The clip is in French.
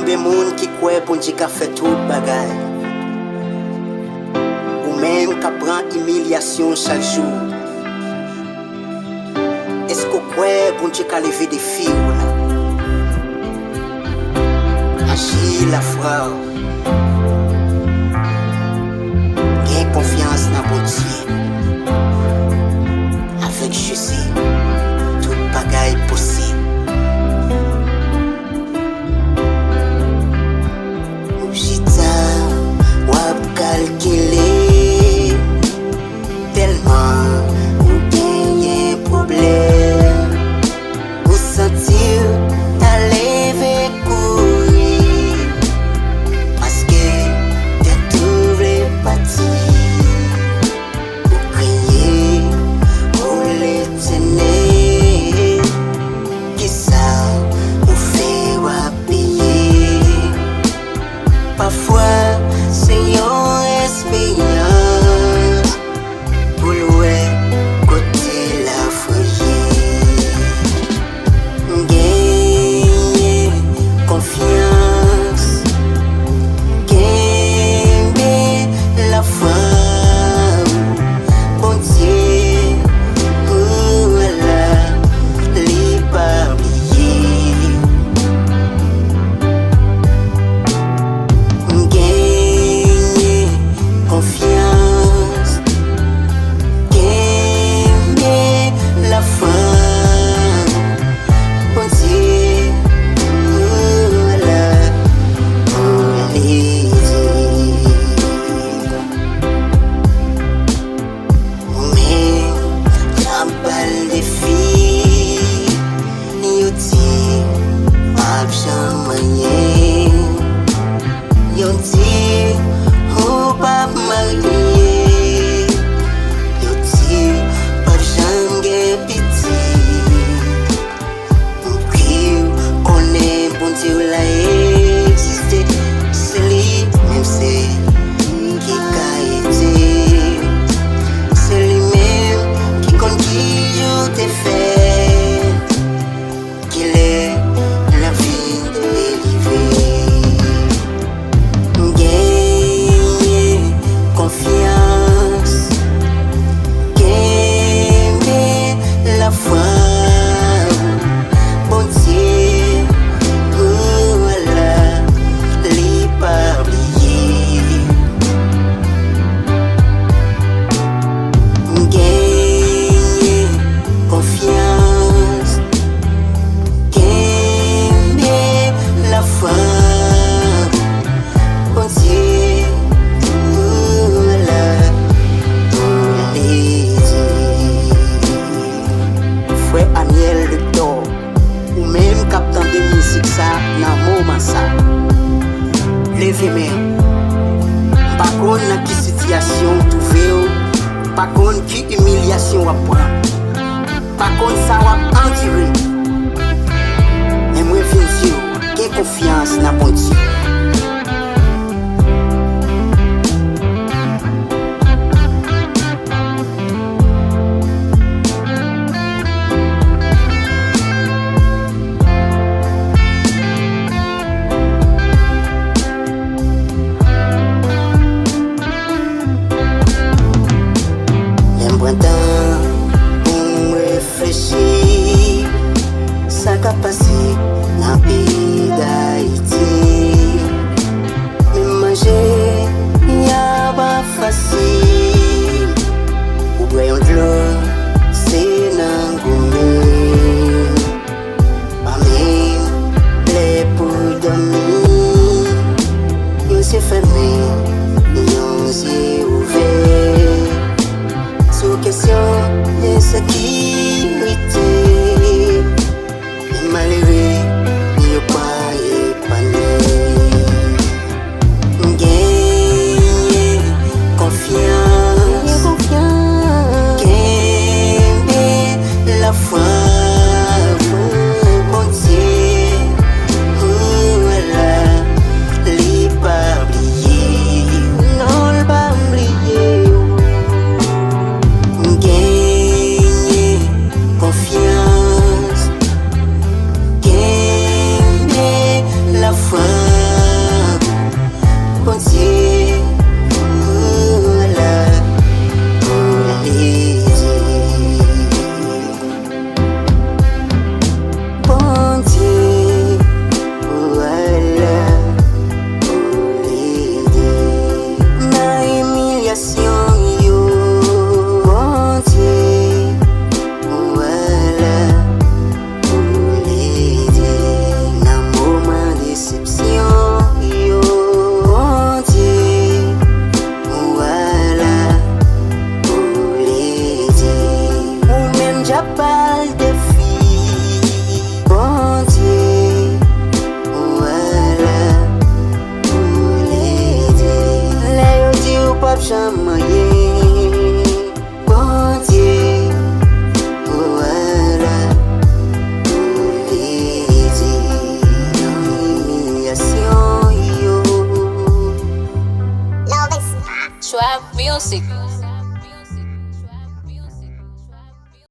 des monde qui croient pour dire qu'a fait tout bagaille. Ou même qui prend humiliation chaque jour. Est-ce qu'on croit pour dire qu'a levé des filles là? Agis la fwaw. Gain confiance dans BonDye. Avec je sais, tout bagaille possible. Calculer tellement ou gagner problème ou sentir ta lever courir parce que t'es trouvé parti ou crier ou les tenir qui ça nous fait payer parfois c'est une expérience pour louer côté la foyer. Gagner confiance, kenbe la fwaw. BonDye, voilà, li pas oublier. Confiance, kenbe la fwaw. BonDye, voilà, pour les dire. Mais j'emball des filles, yo dit, pas jamais. Yo dit, ou pas marié, yo dit pas jamais piti. On crie, on est BonDye ou la existé, c'est lui même c'est qui a été, c'est lui même qui conduit tes faits, qu'il est la vie délivrée. Confiance, kenbe la fwaw. BonDye, voilà, li pas oublier. Gagner confiance, kenbe la fwaw. BonDye, ANIEL-LECTOR ou même captant de musique ça dans moment ça. Levez main. Pas contre dans qui situation trouver, pas contre qui humiliation à prendre. Pas contre ça va endurer. Mais moi viens dire, quelle confiance dans BonDye. Pour réfléchir, ça capacité dans le pays d'Haïti. Mais manger, y'a pas facile. Ou boire de l'eau, c'est dans gourmet. Pas même les pour dormir. Yon s'est fermé, yon s'est ouvert. Sous question de sécurité, les malheureux n'y pas épanouis. Gagner confiance, kenbe la fwaw. BonDye, voilà, li pas oublier. Non, pas oublier. Genyen Fwaw music.